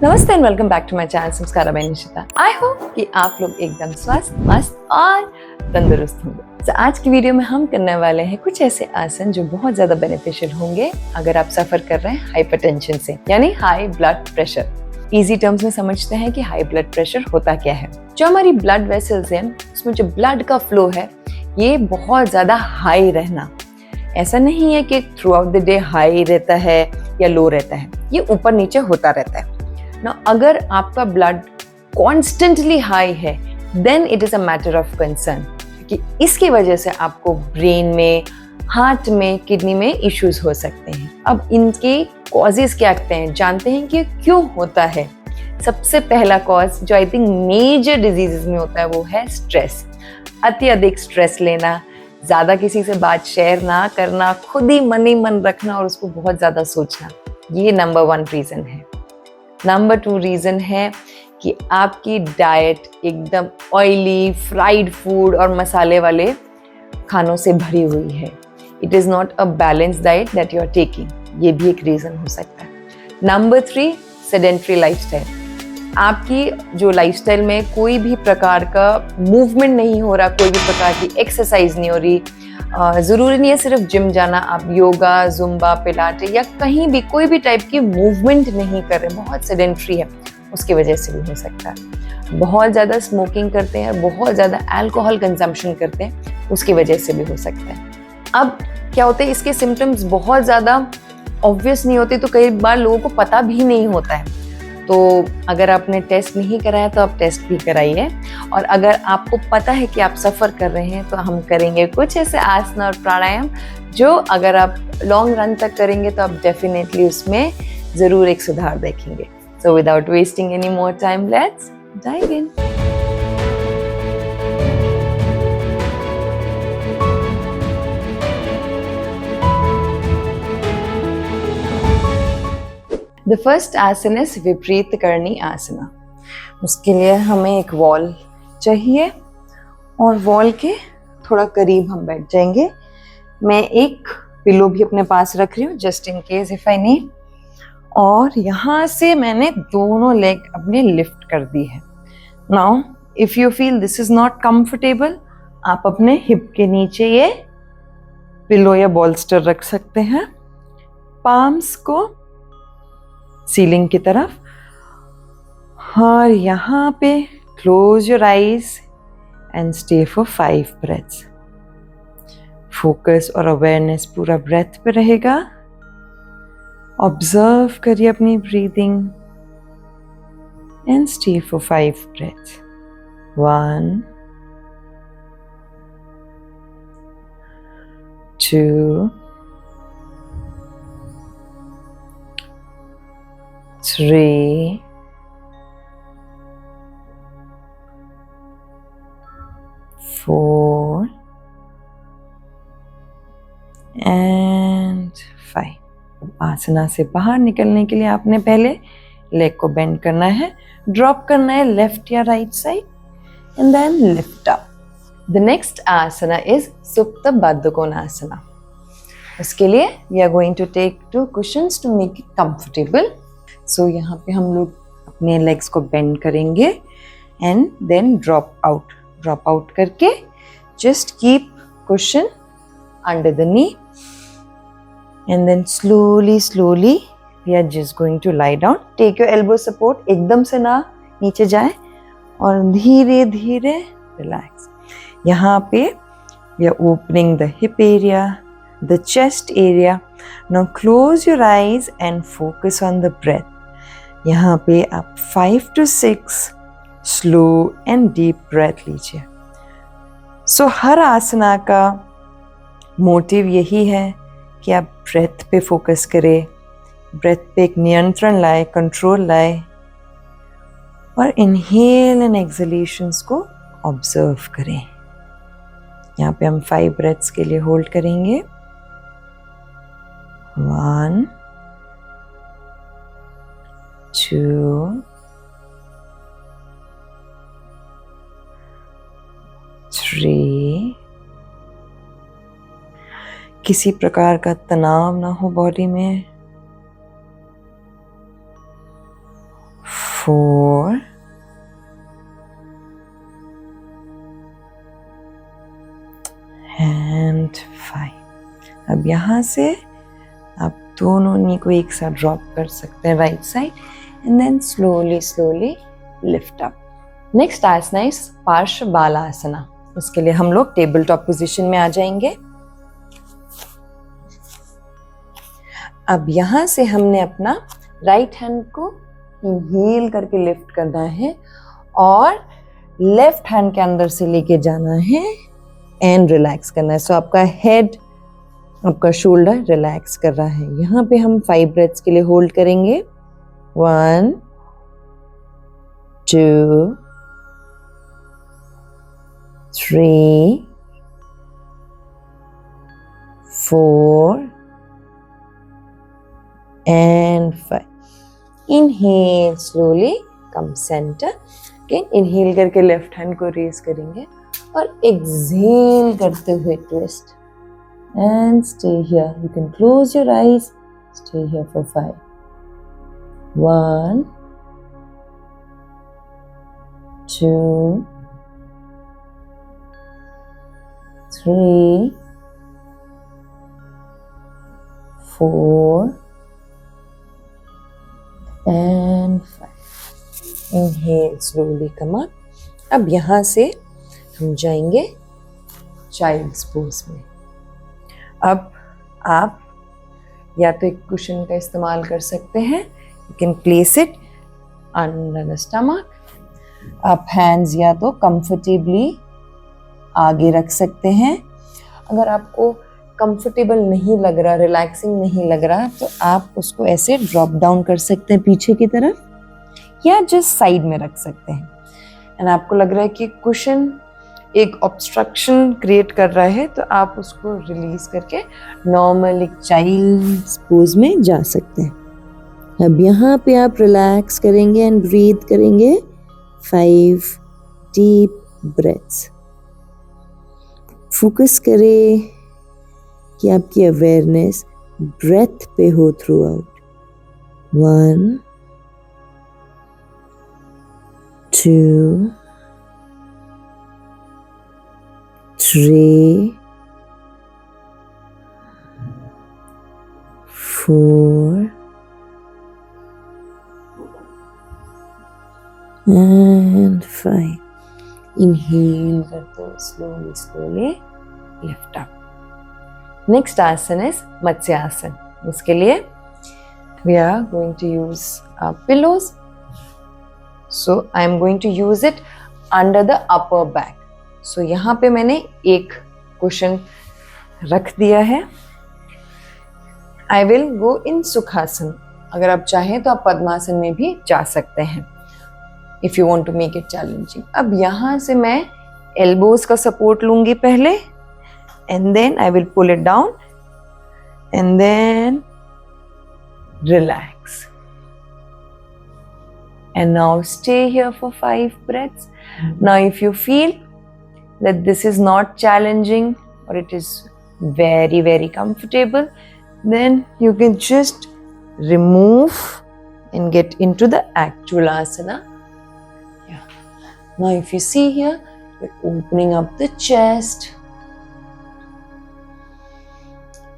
नमस्ते and welcome back to my channel Sanskara by Nishita. I hope कि आप लोग एकदम स्वस्थ, मस्त और तंदुरुस्त होंगे। तो आज की वीडियो में हम करने वाले हैं कुछ ऐसे आसन जो बहुत ज्यादा बेनिफिशियल होंगे अगर आप सफर कर रहे हैं हाइपरटेंशन से, यानी high blood pressure. Easy terms में समझते हैं कि हाई ब्लड प्रेशर होता क्या है। जो हमारी ब्लड वेसल्स हैं उसमें जो ब्लड का फ्लो है ये बहुत ज्यादा हाई रहना, ऐसा नहीं है कि through out the day high रहता है या लो रहता है, ये ऊपर नीचे होता रहता है ना। अगर आपका ब्लड कॉन्स्टेंटली हाई है then it is a matter of concern, कि इसकी वजह से आपको ब्रेन में, हार्ट में, किडनी में इश्यूज हो सकते हैं। अब इनके कॉजेज क्या हैं, जानते हैं कि क्यों होता है। सबसे पहला कॉज जो आई थिंक मेजर डिजीजेस में होता है वो है स्ट्रेस। अत्यधिक स्ट्रेस लेना, ज्यादा किसी से बात शेयर ना करना, खुद ही मन रखना और उसको बहुत ज्यादा सोचना, ये नंबर 1 रीजन है। नंबर 2 रीजन है कि आपकी डाइट एकदम ऑयली, फ्राइड फूड और मसाले वाले खानों से भरी हुई है। It is not a balance diet that you are taking, ये भी एक रीजन हो सकता है। Number 3, sedentary lifestyle. आपकी जो लाइफस्टाइल में कोई भी प्रकार का मूवमेंट नहीं हो रहा, कोई भी प्रकार की एक्सरसाइज नहीं हो रही। ज़रूरी नहीं है सिर्फ जिम जाना, आप योगा, जुम्बा, पिलाटे या कहीं भी कोई भी टाइप की मूवमेंट नहीं कर रहे, बहुत सेडेंट्री है, उसकी वजह से भी हो सकता है। बहुत ज़्यादा स्मोकिंग करते हैं, बहुत ज़्यादा अल्कोहल कंजम्पशन करते हैं, उसकी वजह से भी हो सकता है। अब क्या होता है, इसके सिम्टम्स बहुत ज़्यादा ऑब्वियस नहीं होते, तो कई बार लोगों को पता भी नहीं होता है। तो अगर आपने टेस्ट नहीं कराया तो आप टेस्ट भी कराइए। और अगर आपको पता है कि आप सफ़र कर रहे हैं तो हम करेंगे कुछ ऐसे आसन और प्राणायाम जो अगर आप लॉन्ग रन तक करेंगे तो आप डेफिनेटली उसमें ज़रूर एक सुधार देखेंगे। So without wasting any more time, let's dive in. The first आसन इज विपरीत करणी आसना। उसके लिए हमें एक वॉल चाहिए और वॉल के थोड़ा करीब हम बैठ जाएंगे। मैं एक पिलो भी अपने पास रख रही हूँ just in case if I need. और यहाँ से मैंने दोनों लेग अपने लिफ्ट कर दी है। Now if you feel this is not comfortable, आप अपने हिप के नीचे ये पिलो या बॉल्स्टर रख सकते हैं, पाम्स को सीलिंग की तरफ। और यहाँ पे close your eyes and stay for 5 breaths. Focus और अवेयरनेस पूरा ब्रेथ पे रहेगा। ऑब्जर्व करिए अपनी breathing and stay for 5 breaths. 1 2 3 4 and 5। आसना से बाहर निकलने के लिए आपने पहले लेग को बेंड करना है, ड्रॉप करना है लेफ्ट या right side and then lift up. The next asana is Supta Baddha Konasana. उसके लिए we are going to take 2 cushions to make it comfortable. So यहाँ पे हम लोग अपने लेग्स को बेंड करेंगे एंड देन ड्रॉप आउट करके just keep cushion under the knee and then slowly we are just going to lie down. Take your elbow support, एकदम से ना नीचे जाए और धीरे धीरे रिलैक्स। यहाँ पे we are opening the hip area, the chest area. Now close your eyes and focus on the breath. यहाँ पे आप 5 to 6 slow and deep breath लीजिए। सो हर आसना का मोटिव यही है कि आप ब्रेथ पे फोकस करें, ब्रेथ पे एक नियंत्रण लाए, कंट्रोल लाए और इनहेल एंड एक्सहेलेशंस को ऑब्जर्व करें। यहाँ पे हम 5 ब्रेथ्स के लिए होल्ड करेंगे। 1 2 3। किसी प्रकार का तनाव ना हो बॉडी में। 4 and 5। अब यहाँ से आप दोनों नी को एक साथ ड्रॉप कर सकते हैं right side and then slowly slowly lift up. Next asana is Parshva Balasana. उसके लिए हम लोग टेबल टॉप पोजीशन में आ जाएंगे। अब यहाँ से हमने अपना राइट हैंड को इनहेल करके लिफ्ट करना है और लेफ्ट हैंड के अंदर से लेके जाना है एंड रिलैक्स करना है। सो आपका हेड, आपका शोल्डर रिलैक्स कर रहा है। यहाँ पे हम 5 ब्रेथ्स के लिए होल्ड करेंगे। 1 2 3 4 and 5। Inhale slowly, come center। Again inhale करके लेफ्ट हैंड को रेज करेंगे और exhale करते हुए twist and stay here। You can close your eyes, stay here for 5। 1 2 3 4 and 5। Inhale slowly, come up। अब यहाँ से हम जाएंगे चाइल्ड्स पोज में। अब आप या तो एक कुशन का इस्तेमाल कर सकते हैं। You can place it under the stomach. आप हैंड्स या तो कंफर्टेबली आगे रख सकते हैं। अगर आपको कंफर्टेबल नहीं लग रहा, रिलैक्सिंग नहीं लग रहा, तो आप उसको ऐसे ड्रॉप डाउन कर सकते हैं पीछे की तरफ या जस्ट साइड में रख सकते हैं। एंड आपको लग रहा है कि कुशन एक ऑब्स्ट्रक्शन क्रिएट कर रहा है, तो आप उसको रिलीज करके नॉर्मल एक चाइल्ड पोज में जा सकते हैं। अब यहाँ पे आप रिलैक्स करेंगे एंड ब्रीथ करेंगे 5 डीप ब्रेथ्स। फोकस करें कि आपकी अवेयरनेस ब्रेथ पे हो थ्रू आउट। 1 2 3 4 and 5। Inhale करते हुए slowly slowly lift up। Next आसन is मत्स्यासन। उसके लिए we are going to use pillows। So I am going to use it under the upper back। So यहाँ पे मैंने एक कुशन रख दिया है। I will go in सुखासन। अगर आप चाहें तो आप पद्मासन में भी जा सकते हैं if you want to make it challenging। अब यहाँ से मैं एल्बोज का सपोर्ट लूंगी पहले and then I will pull it down and then relax and now stay here for 5 breaths। Now if you feel that this is not challenging or it is very comfortable, then you can just remove and get into the actual asana। Yeah. Now if you see here, you're opening up the chest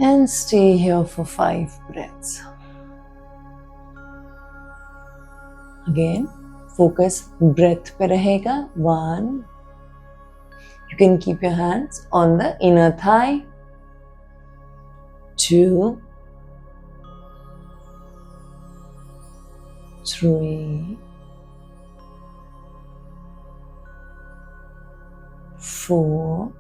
and stay here for 5 breaths। Again focus breath पे रहेगा। 1। You can keep your hands on the inner thigh। 2 3 4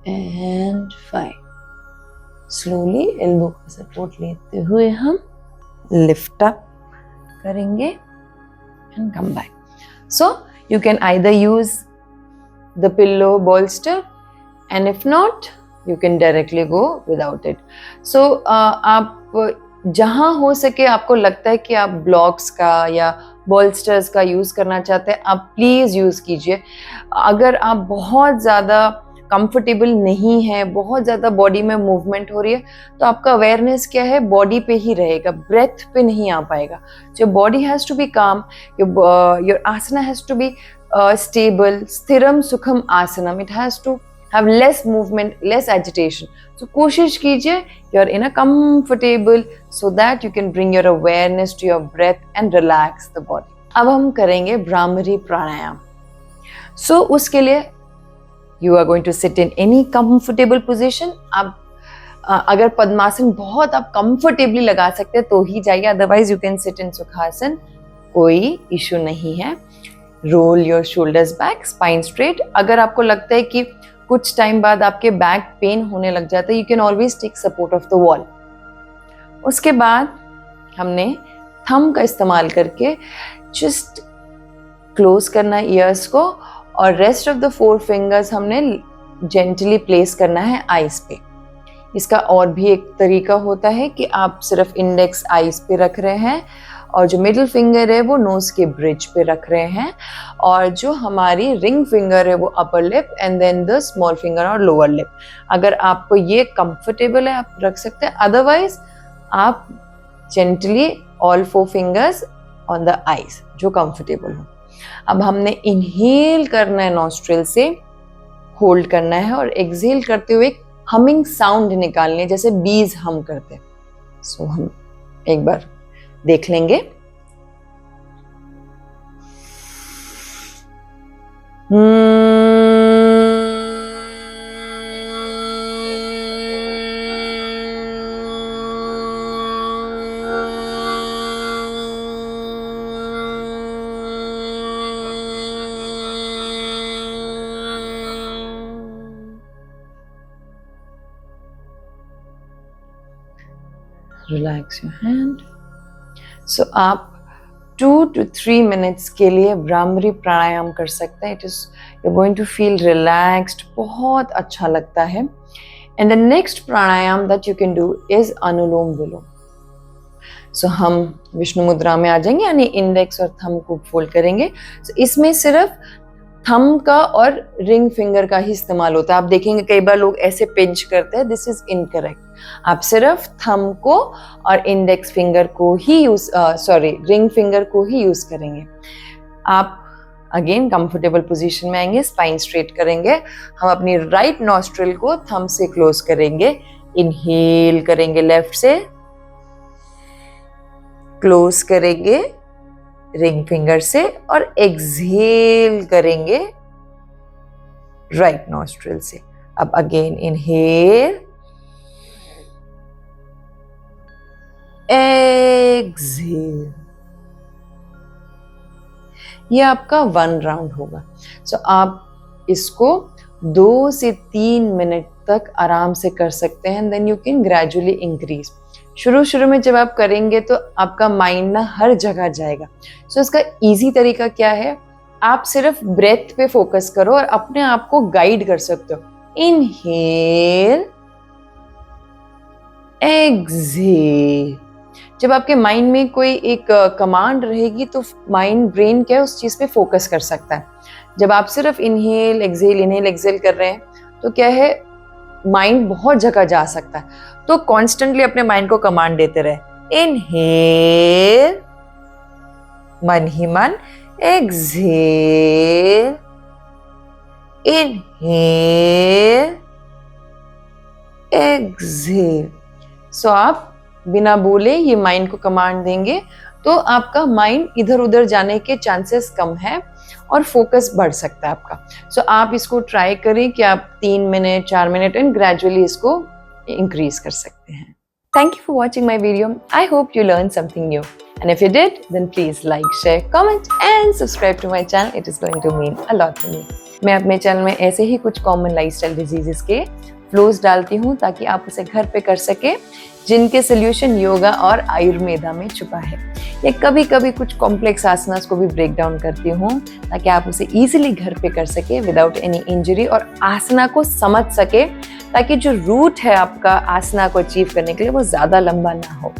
and 5। Slowly elbow का support लेते हुए हम lift up करेंगे and come back। So you can either use the pillow bolster and if not you can directly go without it। So आप जहाँ हो सके आपको लगता है कि आप ब्लॉक्स का या बॉल्स्टर्स का यूज़ करना चाहते हैं, आप प्लीज़ यूज़ कीजिए। अगर आप बहुत ज़्यादा कंफर्टेबल नहीं है, बहुत ज़्यादा बॉडी में मूवमेंट हो रही है, तो आपका अवेयरनेस क्या है, बॉडी पे ही रहेगा, ब्रेथ पे नहीं आ पाएगा. So your body has to be calm, your asana has to be stable, sthiram sukham asanam. It has to have less movement, less agitation. So कोशिश कीजिए you're in a comfortable so that you can bring your awareness to your breath and relax the body. अब हम करेंगे भ्रामरी प्राणायाम. So उसके लिए you are going to sit in any comfortable position. आप अगर पद्मासन बहुत आप कंफर्टेबली लगा सकते हैं तो ही जाइए, otherwise you can sit in Sukhasana, कोई इशू नहीं है. Roll your shoulders back, spine straight. अगर आपको लगता है कि कुछ टाइम बाद आपके बैक पेन होने लग जाता है, you can always take support of the wall. उसके बाद हमने थंब का इस्तेमाल करके जस्ट क्लोज करना है ईयर्स को, और रेस्ट ऑफ द 4 फिंगर्स हमने जेंटली प्लेस करना है आईज पे. इसका और भी एक तरीका होता है कि आप सिर्फ इंडेक्स आईज पे रख रहे हैं और जो मिडिल फिंगर है वो नोज के ब्रिज पे रख रहे हैं, और जो हमारी रिंग फिंगर है वो upper lip and then the small finger और लोअर लिप. अगर आपको ये कंफर्टेबल है आप रख सकते हैं, अदरवाइज आप gently all 4 fingers on the eyes, जो कंफर्टेबल हो. अब हमने इनहेल करना है, नॉस्ट्रिल से होल्ड करना है, और एक्सहेल करते हुए हमिंग साउंड निकालनी है, जैसे बीज हम करते हैं. सो हम एक बार देख लेंगे. Relax your hand. So आप 2 to 3 minutes के लिए भ्रामरी प्राणायाम कर सकते हैं. You're going to feel relaxed, बहुत अच्छा लगता है. And the next pranayama that you can do is anulom vilom. So हम विष्णु मुद्रा में आ जाएंगे, यानी इंडेक्स और थंब को फोल्ड करेंगे. So इसमें सिर्फ थंब का और रिंग फिंगर का ही इस्तेमाल होता है. आप देखेंगे कई बार लोग ऐसे पिंच करते हैं, दिस इज इनकरेक्ट. आप सिर्फ थंब को और इंडेक्स फिंगर को ही रिंग फिंगर को ही यूज करेंगे. आप अगेन कंफर्टेबल पोजीशन में आएंगे, स्पाइन स्ट्रेट करेंगे. हम अपनी राइट नॉस्ट्रिल को थंब से क्लोज करेंगे. इनहेल करेंगे लेफ्ट से, क्लोज करेंगे रिंग फिंगर से, और एक्सहेल करेंगे राइट नॉस्ट्रिल से. अब अगेन इनहेल, एक्सहेल. ये आपका 1 राउंड होगा. सो आप इसको 2 से 3 मिनट तक आराम से कर सकते हैं. Then you can gradually increase. शुरू में जब आप करेंगे तो आपका माइंड ना हर जगह जाएगा. सो इसका इजी तरीका क्या है, आप सिर्फ ब्रेथ पे फोकस करो और अपने आप को गाइड कर सकते हो. Inhale, exhale. जब आपके माइंड में कोई एक कमांड रहेगी तो माइंड, ब्रेन क्या है, उस चीज पे फोकस कर सकता है. जब आप सिर्फ इनहेल एक्सहेल कर रहे हैं तो क्या है, माइंड बहुत जगह जा सकता है. तो कॉन्स्टेंटली अपने माइंड को कमांड देते रहे. इनहेल, मन ही मन. Exhale, inhale, exhale. सो आप बिना बोले ये माइंड को कमांड देंगे तो आपका माइंड इधर उधर जाने के चांसेस कम है और फोकस बढ़ सकता है आपका. सो आप इसको ट्राई करें कि आप 3 मिनट 4 मिनट एंड ग्रेजुअली इसको इंक्रीज कर सकते हैं. Thank you for watching my video. I hope you learned something new. And if you did, then please like, share, comment and subscribe to my channel. It is going to mean a lot to me. मैं अपने channel में ऐसे ही कुछ common lifestyle diseases के flows डालती हूँ ताकि आप उसे घर पे कर सके, जिनके सोल्यूशन योगा और आयुर्वेदा में छुपा है. या कभी कभी कुछ कॉम्प्लेक्स आसनास को भी ब्रेक डाउन करती हूँ ताकि आप उसे इजीली घर पे कर सके विदाउट एनी इंजरी, और आसना को समझ सके ताकि जो रूट है आपका आसना को अचीव करने के लिए वो ज़्यादा लंबा ना हो.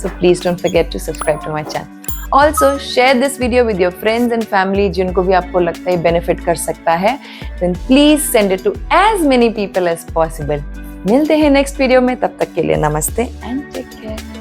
So please don't forget to subscribe to my channel. Also share this video with your friends and family जिनको भी आपको लगता है बेनिफिट कर सकता है. Then please send it to as many people as possible. मिलते हैं नेक्स्ट वीडियो में, तब तक के लिए नमस्ते एंड टेक केयर.